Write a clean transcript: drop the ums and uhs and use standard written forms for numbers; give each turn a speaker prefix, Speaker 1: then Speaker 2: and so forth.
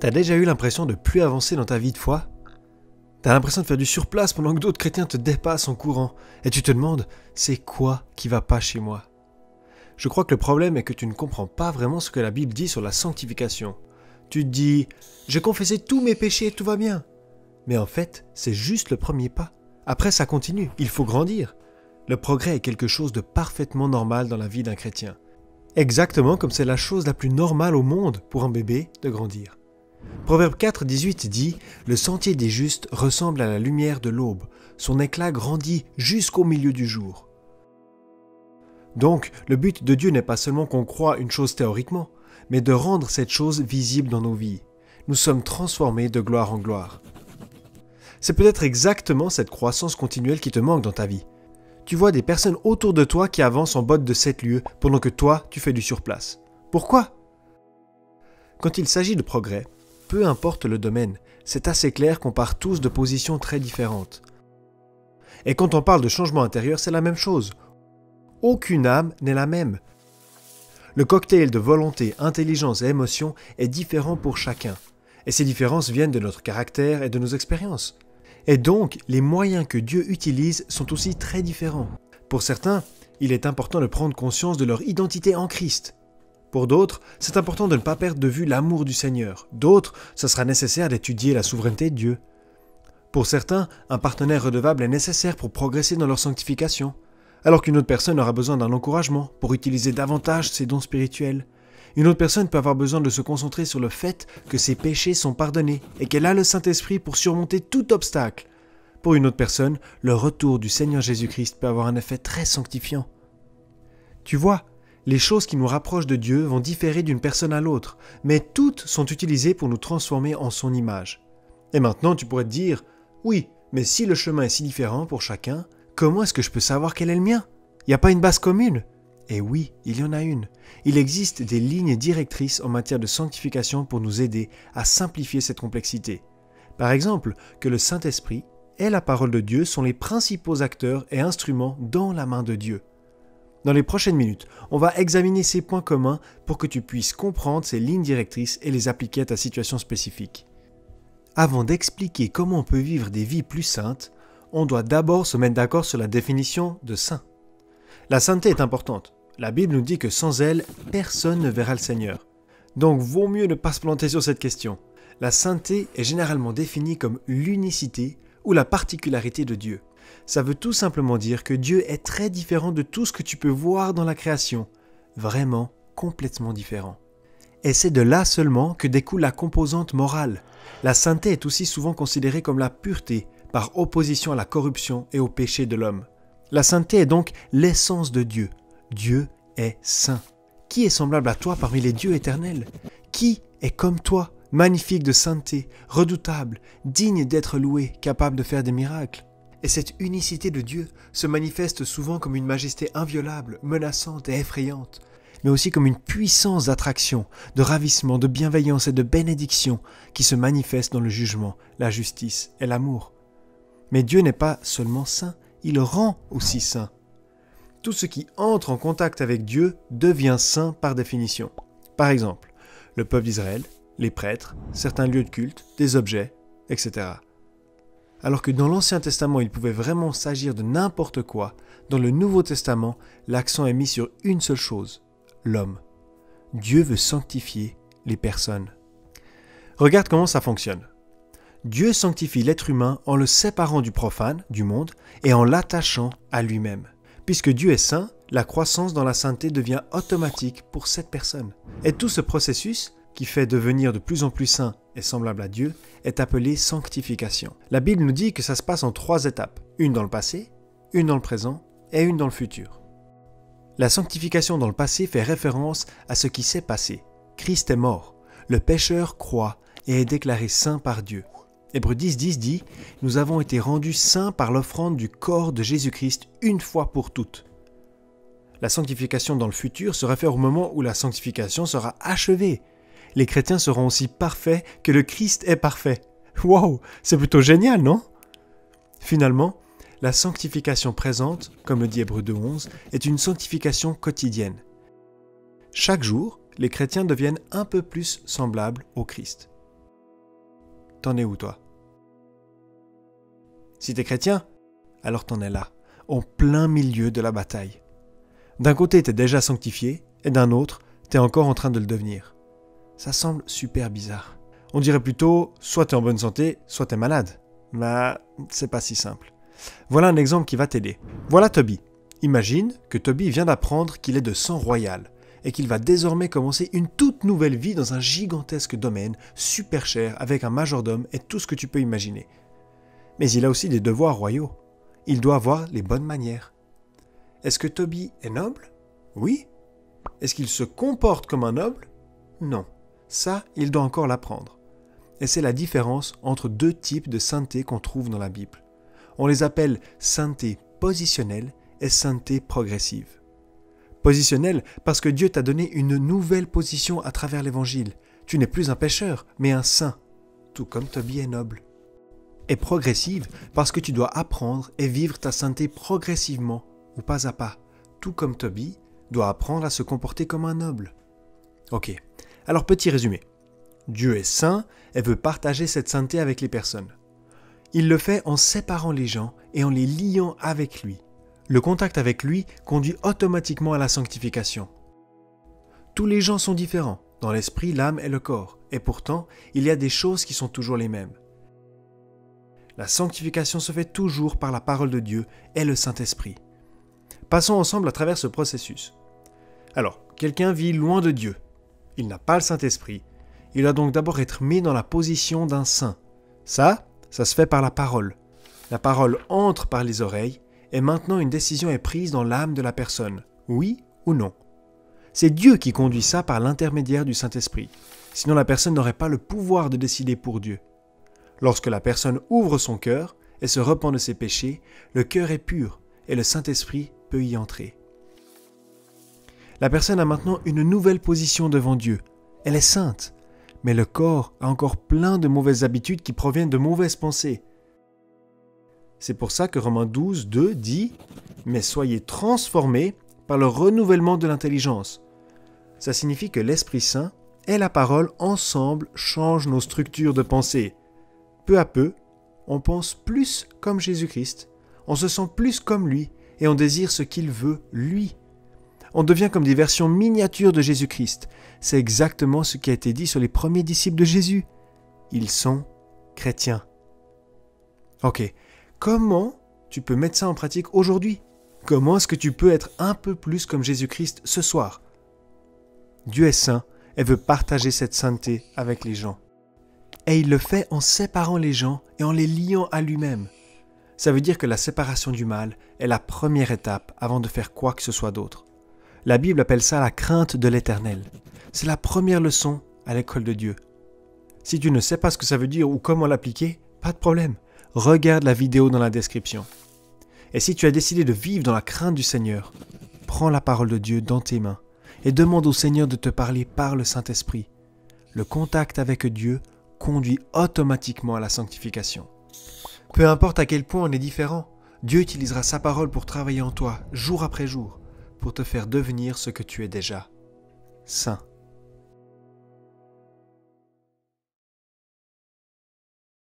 Speaker 1: T'as déjà eu l'impression de plus avancer dans ta vie de foi? T'as l'impression de faire du surplace pendant que d'autres chrétiens te dépassent en courant, et tu te demandes, c'est quoi qui va pas chez moi? Je crois que le problème est que tu ne comprends pas vraiment ce que la Bible dit sur la sanctification. Tu te dis, j'ai confessé tous mes péchés et tout va bien. Mais en fait, c'est juste le premier pas. Après, ça continue, il faut grandir. Le progrès est quelque chose de parfaitement normal dans la vie d'un chrétien. Exactement comme c'est la chose la plus normale au monde pour un bébé de grandir. Proverbe 4, 18 dit « Le sentier des justes ressemble à la lumière de l'aube. Son éclat grandit jusqu'au milieu du jour. » Donc, le but de Dieu n'est pas seulement qu'on croit une chose théoriquement, mais de rendre cette chose visible dans nos vies. Nous sommes transformés de gloire en gloire. C'est peut-être exactement cette croissance continuelle qui te manque dans ta vie. Tu vois des personnes autour de toi qui avancent en botte de 7 lieues pendant que toi, tu fais du surplace. Pourquoi? Quand il s'agit de progrès, peu importe le domaine, c'est assez clair qu'on part tous de positions très différentes. Et quand on parle de changement intérieur, c'est la même chose. Aucune âme n'est la même. Le cocktail de volonté, intelligence et émotion est différent pour chacun. Et ces différences viennent de notre caractère et de nos expériences. Et donc, les moyens que Dieu utilise sont aussi très différents. Pour certains, il est important de prendre conscience de leur identité en Christ. Pour d'autres, c'est important de ne pas perdre de vue l'amour du Seigneur. D'autres, ce sera nécessaire d'étudier la souveraineté de Dieu. Pour certains, un partenaire redevable est nécessaire pour progresser dans leur sanctification, alors qu'une autre personne aura besoin d'un encouragement pour utiliser davantage ses dons spirituels. Une autre personne peut avoir besoin de se concentrer sur le fait que ses péchés sont pardonnés et qu'elle a le Saint-Esprit pour surmonter tout obstacle. Pour une autre personne, le retour du Seigneur Jésus-Christ peut avoir un effet très sanctifiant. Tu vois, les choses qui nous rapprochent de Dieu vont différer d'une personne à l'autre, mais toutes sont utilisées pour nous transformer en son image. Et maintenant, tu pourrais te dire, oui, mais si le chemin est si différent pour chacun, comment est-ce que je peux savoir quel est le mien? Il n'y a pas une base commune? Et oui, il y en a une. Il existe des lignes directrices en matière de sanctification pour nous aider à simplifier cette complexité. Par exemple, que le Saint-Esprit et la parole de Dieu sont les principaux acteurs et instruments dans la main de Dieu. Dans les prochaines minutes, on va examiner ces points communs pour que tu puisses comprendre ces lignes directrices et les appliquer à ta situation spécifique. Avant d'expliquer comment on peut vivre des vies plus saintes, on doit d'abord se mettre d'accord sur la définition de saint. La sainteté est importante. La Bible nous dit que sans elle, personne ne verra le Seigneur. Donc, vaut mieux ne pas se planter sur cette question. La sainteté est généralement définie comme l'unicité ou la particularité de Dieu. Ça veut tout simplement dire que Dieu est très différent de tout ce que tu peux voir dans la création. Vraiment complètement différent. Et c'est de là seulement que découle la composante morale. La sainteté est aussi souvent considérée comme la pureté, par opposition à la corruption et au péché de l'homme. La sainteté est donc l'essence de Dieu. Dieu est saint. Qui est semblable à toi parmi les dieux éternels? Qui est comme toi, magnifique de sainteté, redoutable, digne d'être loué, capable de faire des miracles? Et cette unicité de Dieu se manifeste souvent comme une majesté inviolable, menaçante et effrayante, mais aussi comme une puissance d'attraction, de ravissement, de bienveillance et de bénédiction qui se manifeste dans le jugement, la justice et l'amour. Mais Dieu n'est pas seulement saint, il rend aussi saint. Tout ce qui entre en contact avec Dieu devient saint par définition. Par exemple, le peuple d'Israël, les prêtres, certains lieux de culte, des objets, etc. Alors que dans l'Ancien Testament, il pouvait vraiment s'agir de n'importe quoi, dans le Nouveau Testament, l'accent est mis sur une seule chose, l'homme. Dieu veut sanctifier les personnes. Regarde comment ça fonctionne. Dieu sanctifie l'être humain en le séparant du profane, du monde, et en l'attachant à lui-même. Puisque Dieu est saint, la croissance dans la sainteté devient automatique pour cette personne. Et tout ce processus, qui fait devenir de plus en plus saint et semblable à Dieu, est appelé sanctification. La Bible nous dit que ça se passe en 3 étapes, une dans le passé, une dans le présent et une dans le futur. La sanctification dans le passé fait référence à ce qui s'est passé. Christ est mort, le pécheur croit et est déclaré saint par Dieu. Hébreux 10.10 dit « Nous avons été rendus saints par l'offrande du corps de Jésus-Christ une fois pour toutes. » La sanctification dans le futur se réfère au moment où la sanctification sera achevée. Les chrétiens seront aussi parfaits que le Christ est parfait. Waouh, c'est plutôt génial, non? Finalement, la sanctification présente, comme le dit Hébreux 2.11, est une sanctification quotidienne. Chaque jour, les chrétiens deviennent un peu plus semblables au Christ. t'en es où toi? Si t'es chrétien, alors t'en es là, au plein milieu de la bataille. D'un côté, t'es déjà sanctifié, et d'un autre, t'es encore en train de le devenir. Ça semble super bizarre. On dirait plutôt, soit t'es en bonne santé, soit t'es malade. Mais c'est pas si simple. Voilà un exemple qui va t'aider. Voilà Toby. Imagine que Toby vient d'apprendre qu'il est de sang royal et qu'il va désormais commencer une toute nouvelle vie dans un gigantesque domaine, super cher, avec un majordome et tout ce que tu peux imaginer. Mais il a aussi des devoirs royaux. Il doit avoir les bonnes manières. Est-ce que Toby est noble? Oui. Est-ce qu'il se comporte comme un noble? Non. Ça, il doit encore l'apprendre. Et c'est la différence entre deux types de sainteté qu'on trouve dans la Bible. On les appelle sainteté positionnelle et sainteté progressive. Positionnelle parce que Dieu t'a donné une nouvelle position à travers l'Évangile. Tu n'es plus un pécheur, mais un saint, tout comme Toby est noble. Et progressive parce que tu dois apprendre et vivre ta sainteté progressivement, ou pas à pas, tout comme Toby doit apprendre à se comporter comme un noble. Ok, alors petit résumé. Dieu est saint et veut partager cette sainteté avec les personnes. Il le fait en séparant les gens et en les liant avec lui. Le contact avec lui conduit automatiquement à la sanctification. Tous les gens sont différents, dans l'esprit, l'âme et le corps, et pourtant, il y a des choses qui sont toujours les mêmes. La sanctification se fait toujours par la parole de Dieu et le Saint-Esprit. Passons ensemble à travers ce processus. Alors, quelqu'un vit loin de Dieu. Il n'a pas le Saint-Esprit. Il doit donc d'abord être mis dans la position d'un saint. Ça se fait par la parole. La parole entre par les oreilles et maintenant une décision est prise dans l'âme de la personne, oui ou non. C'est Dieu qui conduit ça par l'intermédiaire du Saint-Esprit. Sinon la personne n'aurait pas le pouvoir de décider pour Dieu. Lorsque la personne ouvre son cœur et se repent de ses péchés, le cœur est pur et le Saint-Esprit peut y entrer. La personne a maintenant une nouvelle position devant Dieu. Elle est sainte. Mais le corps a encore plein de mauvaises habitudes qui proviennent de mauvaises pensées. C'est pour ça que Romains 12, 2 dit « Mais soyez transformés par le renouvellement de l'intelligence ». Ça signifie que l'Esprit Saint et la parole ensemble changent nos structures de pensée. Peu à peu, on pense plus comme Jésus-Christ, on se sent plus comme lui et on désire ce qu'il veut, lui. On devient comme des versions miniatures de Jésus-Christ. C'est exactement ce qui a été dit sur les premiers disciples de Jésus. Ils sont chrétiens. Ok, comment tu peux mettre ça en pratique aujourd'hui? Comment est-ce que tu peux être un peu plus comme Jésus-Christ ce soir? Dieu est saint et veut partager cette sainteté avec les gens. Et il le fait en séparant les gens et en les liant à lui-même. Ça veut dire que la séparation du mal est la première étape avant de faire quoi que ce soit d'autre. La Bible appelle ça la crainte de l'Éternel. C'est la première leçon à l'école de Dieu. Si tu ne sais pas ce que ça veut dire ou comment l'appliquer, pas de problème. Regarde la vidéo dans la description. Et si tu as décidé de vivre dans la crainte du Seigneur, prends la parole de Dieu dans tes mains et demande au Seigneur de te parler par le Saint-Esprit. Le contact avec Dieu conduit automatiquement à la sanctification. Peu importe à quel point on est différent, Dieu utilisera sa parole pour travailler en toi, jour après jour, pour te faire devenir ce que tu es déjà, saint.